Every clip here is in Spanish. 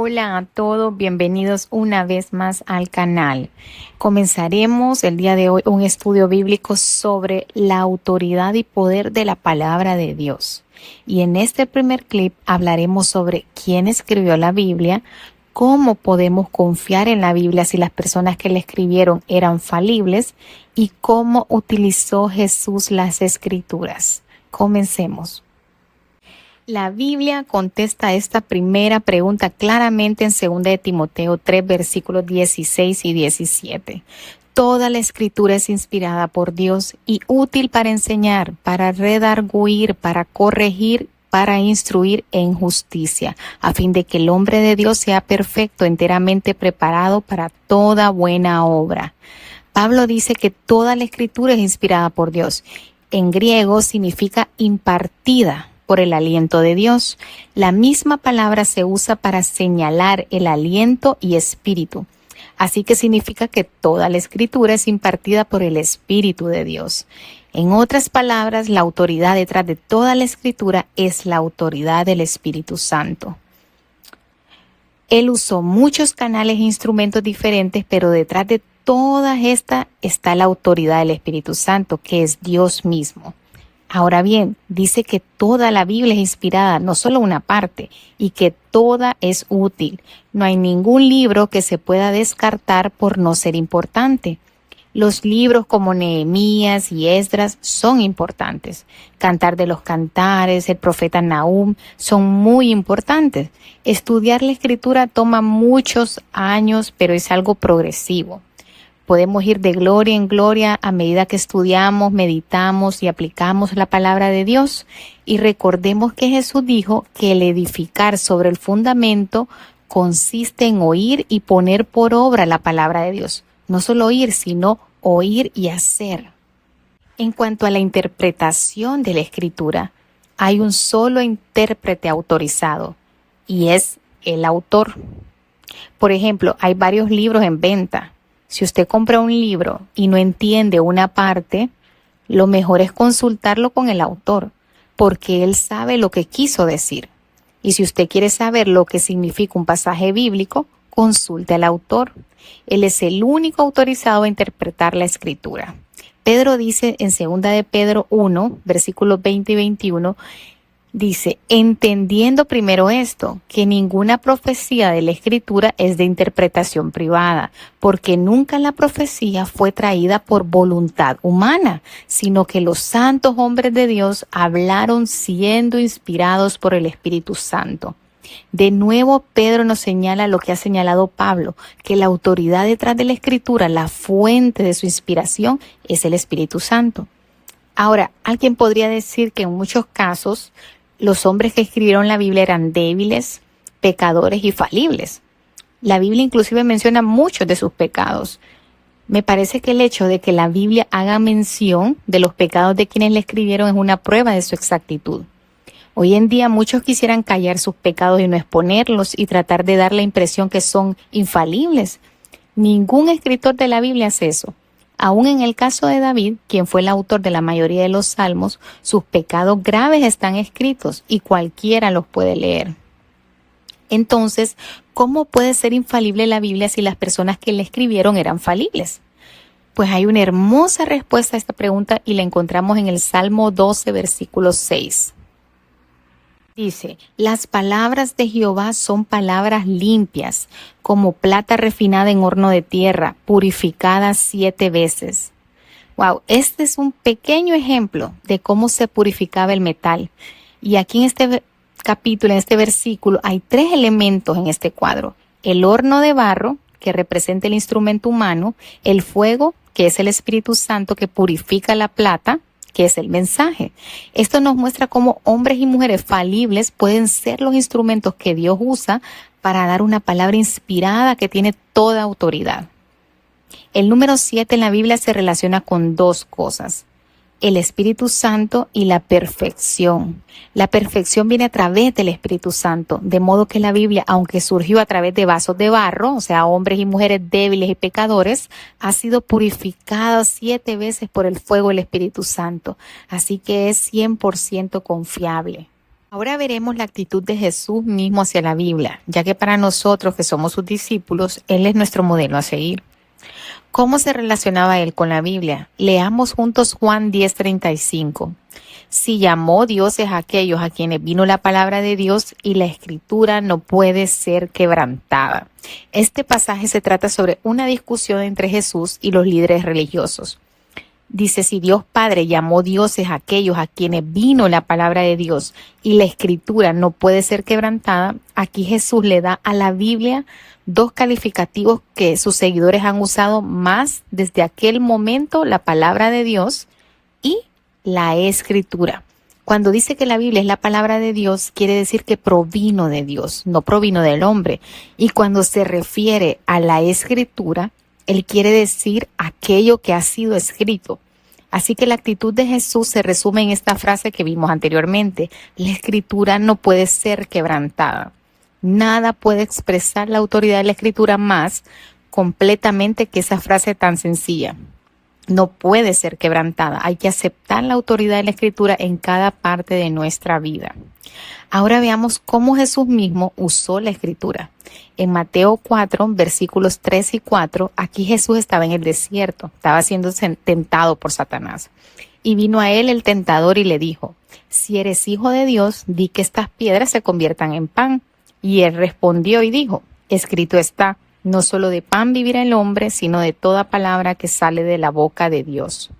Hola a todos, bienvenidos una vez más al canal. Comenzaremos el día de hoy un estudio bíblico sobre la autoridad y poder de la palabra de Dios. Y en este primer clip hablaremos sobre quién escribió la Biblia, cómo podemos confiar en la Biblia si las personas que la escribieron eran falibles y cómo utilizó Jesús las escrituras. Comencemos. La Biblia contesta esta primera pregunta claramente en 2 de Timoteo 3, versículos 16 y 17. Toda la escritura es inspirada por Dios y útil para enseñar, para redarguir, para corregir, para instruir en justicia, a fin de que el hombre de Dios sea perfecto, enteramente preparado para toda buena obra. Pablo dice que toda la escritura es inspirada por Dios. En griego significa impartida por el aliento de Dios. La misma palabra se usa para señalar el aliento y espíritu. Así que significa que toda la escritura es impartida por el Espíritu de Dios. En otras palabras, la autoridad detrás de toda la escritura es la autoridad del Espíritu Santo. Él usó muchos canales e instrumentos diferentes, pero detrás de todas estas está la autoridad del Espíritu Santo, que es Dios mismo. Ahora bien, dice que toda la Biblia es inspirada, no solo una parte, y que toda es útil. No hay ningún libro que se pueda descartar por no ser importante. Los libros como Nehemías y Esdras son importantes. Cantar de los Cantares, el profeta Nahum son muy importantes. Estudiar la escritura toma muchos años, pero es algo progresivo. Podemos ir de gloria en gloria a medida que estudiamos, meditamos y aplicamos la palabra de Dios. Y recordemos que Jesús dijo que el edificar sobre el fundamento consiste en oír y poner por obra la palabra de Dios. No solo oír, sino oír y hacer. En cuanto a la interpretación de la Escritura, hay un solo intérprete autorizado y es el autor. Por ejemplo, hay varios libros en venta. Si usted compra un libro y no entiende una parte, lo mejor es consultarlo con el autor, porque él sabe lo que quiso decir. Y si usted quiere saber lo que significa un pasaje bíblico, consulte al autor. Él es el único autorizado a interpretar la escritura. Pedro dice en 2 de Pedro 1, versículos 20 y 21, dice, entendiendo primero esto, que ninguna profecía de la Escritura es de interpretación privada, porque nunca la profecía fue traída por voluntad humana, sino que los santos hombres de Dios hablaron siendo inspirados por el Espíritu Santo. De nuevo, Pedro nos señala lo que ha señalado Pablo, que la autoridad detrás de la Escritura, la fuente de su inspiración, es el Espíritu Santo. Ahora, alguien podría decir que en muchos casos, los hombres que escribieron la Biblia eran débiles, pecadores y falibles. La Biblia inclusive menciona muchos de sus pecados. Me parece que el hecho de que la Biblia haga mención de los pecados de quienes la escribieron es una prueba de su exactitud. Hoy en día muchos quisieran callar sus pecados y no exponerlos y tratar de dar la impresión que son infalibles. Ningún escritor de la Biblia hace eso. Aún en el caso de David, quien fue el autor de la mayoría de los salmos, sus pecados graves están escritos y cualquiera los puede leer. Entonces, ¿cómo puede ser infalible la Biblia si las personas que la escribieron eran falibles? Pues hay una hermosa respuesta a esta pregunta y la encontramos en el Salmo 12, versículo 6. Dice, las palabras de Jehová son palabras limpias, como plata refinada en horno de tierra, purificada 7 veces. Wow, este es un pequeño ejemplo de cómo se purificaba el metal. Y aquí en este capítulo, en este versículo, hay 3 elementos en este cuadro. El horno de barro, que representa el instrumento humano, el fuego, que es el Espíritu Santo que purifica la plata, que es el mensaje. Esto nos muestra cómo hombres y mujeres falibles pueden ser los instrumentos que Dios usa para dar una palabra inspirada que tiene toda autoridad. El número 7 en la Biblia se relaciona con 2 cosas: el Espíritu Santo y la perfección. La perfección viene a través del Espíritu Santo, de modo que la Biblia, aunque surgió a través de vasos de barro, o sea, hombres y mujeres débiles y pecadores, ha sido purificada 7 veces por el fuego del Espíritu Santo. Así que es 100% confiable. Ahora veremos la actitud de Jesús mismo hacia la Biblia, ya que para nosotros que somos sus discípulos, Él es nuestro modelo a seguir. ¿Cómo se relacionaba Él con la Biblia? Leamos juntos Juan 10:35. Si llamó dioses a aquellos a quienes vino la palabra de Dios y la escritura no puede ser quebrantada. Este pasaje se trata sobre una discusión entre Jesús y los líderes religiosos. Dice, si Dios Padre llamó dioses a aquellos a quienes vino la palabra de Dios y la escritura no puede ser quebrantada, aquí Jesús le da a la Biblia dos calificativos que sus seguidores han usado más desde aquel momento, la palabra de Dios y la escritura. Cuando dice que la Biblia es la palabra de Dios, quiere decir que provino de Dios, no provino del hombre. Y cuando se refiere a la escritura, Él quiere decir aquello que ha sido escrito. Así que la actitud de Jesús se resume en esta frase que vimos anteriormente. La escritura no puede ser quebrantada. Nada puede expresar la autoridad de la escritura más completamente que esa frase tan sencilla. No puede ser quebrantada. Hay que aceptar la autoridad de la escritura en cada parte de nuestra vida. Ahora veamos cómo Jesús mismo usó la escritura. En Mateo 4, versículos 3 y 4, aquí Jesús estaba en el desierto, estaba siendo tentado por Satanás. Y vino a él el tentador y le dijo, si eres hijo de Dios, di que estas piedras se conviertan en pan. Y él respondió y dijo, escrito está, no solo de pan vivirá el hombre, sino de toda palabra que sale de la boca de Dios.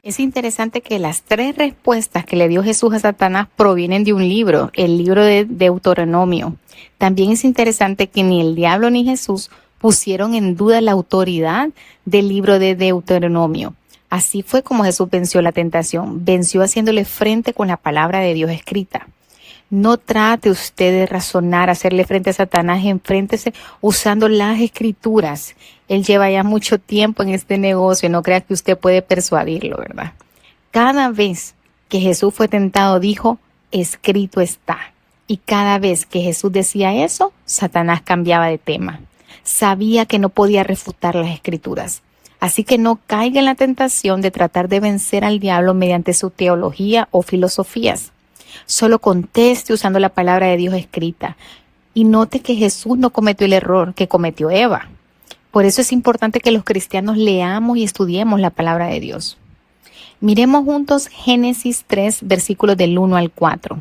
Es interesante que las tres respuestas que le dio Jesús a Satanás provienen de un libro, el libro de Deuteronomio. También es interesante que ni el diablo ni Jesús pusieron en duda la autoridad del libro de Deuteronomio. Así fue como Jesús venció la tentación, venció haciéndole frente con la palabra de Dios escrita. No trate usted de razonar, hacerle frente a Satanás, enfréntese usando las escrituras. Él lleva ya mucho tiempo en este negocio, no crea que usted puede persuadirlo, ¿verdad? Cada vez que Jesús fue tentado dijo, escrito está. Y cada vez que Jesús decía eso, Satanás cambiaba de tema. Sabía que no podía refutar las escrituras. Así que no caiga en la tentación de tratar de vencer al diablo mediante su teología o filosofías. Solo conteste usando la palabra de Dios escrita. Y note que Jesús no cometió el error que cometió Eva. Por eso es importante que los cristianos leamos y estudiemos la palabra de Dios. Miremos juntos Génesis 3, versículos del 1 al 4.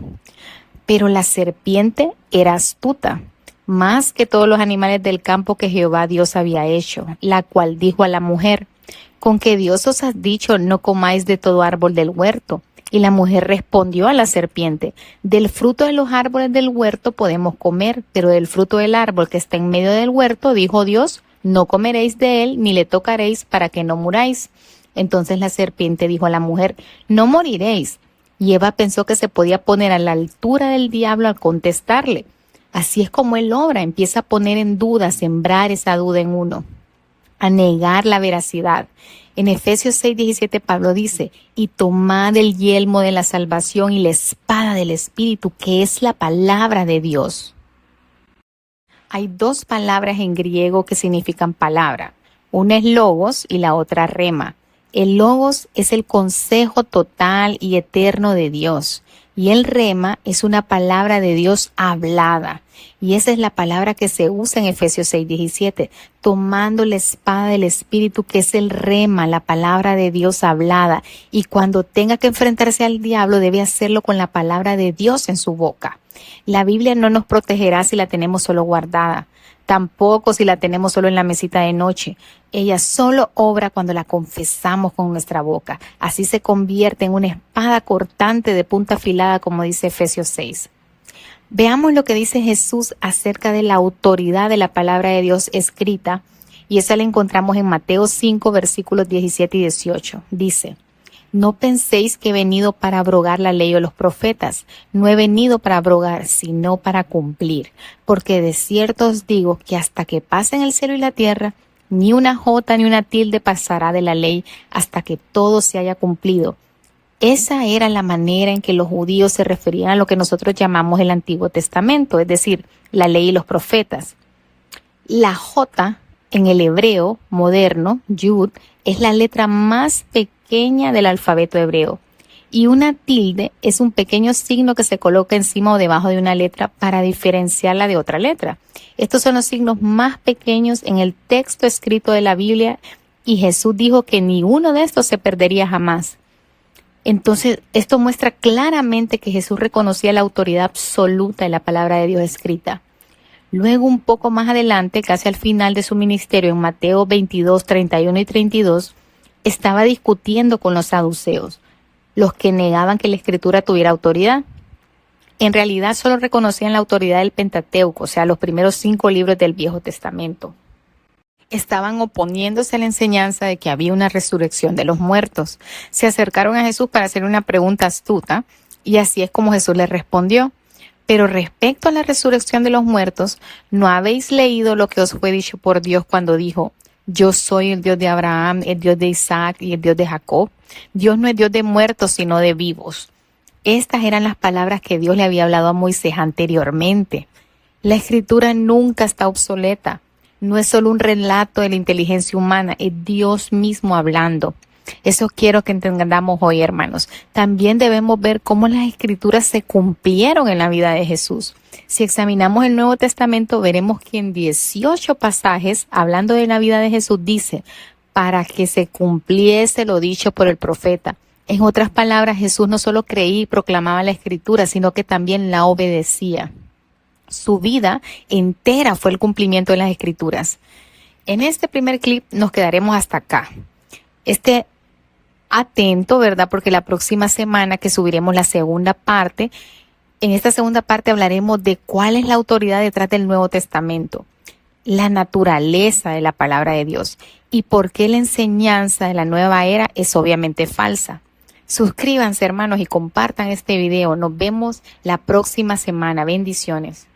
Pero la serpiente era astuta, más que todos los animales del campo que Jehová Dios había hecho, la cual dijo a la mujer, ¿con qué Dios os ha dicho no comáis de todo árbol del huerto? Y la mujer respondió a la serpiente, del fruto de los árboles del huerto podemos comer, pero del fruto del árbol que está en medio del huerto, dijo Dios, no comeréis de él ni le tocaréis para que no muráis. Entonces la serpiente dijo a la mujer, no moriréis. Y Eva pensó que se podía poner a la altura del diablo al contestarle. Así es como él obra, empieza a poner en duda, a sembrar esa duda en uno, a negar la veracidad. En Efesios 6:17 Pablo dice, y tomad el yelmo de la salvación y la espada del Espíritu, que es la palabra de Dios. Hay dos palabras en griego que significan palabra. Una es logos y la otra rema. El logos es el consejo total y eterno de Dios. Y el rema es una palabra de Dios hablada. Y esa es la palabra que se usa en Efesios 6:17, tomando la espada del Espíritu, que es el rema, la palabra de Dios hablada. Y cuando tenga que enfrentarse al diablo, debe hacerlo con la palabra de Dios en su boca. La Biblia no nos protegerá si la tenemos solo guardada, tampoco si la tenemos solo en la mesita de noche. Ella solo obra cuando la confesamos con nuestra boca. Así se convierte en una espada cortante de punta afilada, como dice Efesios 6. Veamos lo que dice Jesús acerca de la autoridad de la palabra de Dios escrita, y esa la encontramos en Mateo 5, versículos 17 y 18. Dice, no penséis que he venido para abrogar la ley o los profetas. No he venido para abrogar, sino para cumplir. Porque de cierto os digo que hasta que pasen el cielo y la tierra, ni una jota ni una tilde pasará de la ley hasta que todo se haya cumplido. Esa era la manera en que los judíos se referían a lo que nosotros llamamos el Antiguo Testamento, es decir, la ley y los profetas. La J en el hebreo moderno, Yud, es la letra más pequeña del alfabeto hebreo. Y una tilde es un pequeño signo que se coloca encima o debajo de una letra para diferenciarla de otra letra. Estos son los signos más pequeños en el texto escrito de la Biblia y Jesús dijo que ni uno de estos se perdería jamás. Entonces, esto muestra claramente que Jesús reconocía la autoridad absoluta de la palabra de Dios escrita. Luego, un poco más adelante, casi al final de su ministerio, en Mateo 22, 31 y 32, estaba discutiendo con los saduceos, los que negaban que la escritura tuviera autoridad. En realidad solo reconocían la autoridad del Pentateuco, o sea, los primeros 5 libros del Viejo Testamento. Estaban oponiéndose a la enseñanza de que había una resurrección de los muertos. Se acercaron a Jesús para hacer una pregunta astuta y así es como Jesús les respondió. Pero respecto a la resurrección de los muertos, ¿no habéis leído lo que os fue dicho por Dios cuando dijo: yo soy el Dios de Abraham, el Dios de Isaac y el Dios de Jacob? Dios no es Dios de muertos, sino de vivos. Estas eran las palabras que Dios le había hablado a Moisés anteriormente. La escritura nunca está obsoleta. No es solo un relato de la inteligencia humana, es Dios mismo hablando. Eso quiero que entendamos hoy, hermanos. También debemos ver cómo las escrituras se cumplieron en la vida de Jesús. Si examinamos el Nuevo Testamento, veremos que en 18 pasajes, hablando de la vida de Jesús, dice: para que se cumpliese lo dicho por el profeta. En otras palabras, Jesús no solo creía y proclamaba la escritura, sino que también la obedecía. Su vida entera fue el cumplimiento de las escrituras. En este primer clip nos quedaremos hasta acá. Esté atento, ¿verdad? Porque la próxima semana que subiremos la segunda parte, en esta segunda parte hablaremos de cuál es la autoridad detrás del Nuevo Testamento, la naturaleza de la palabra de Dios y por qué la enseñanza de la nueva era es obviamente falsa. Suscríbanse, hermanos, y compartan este video. Nos vemos la próxima semana. Bendiciones.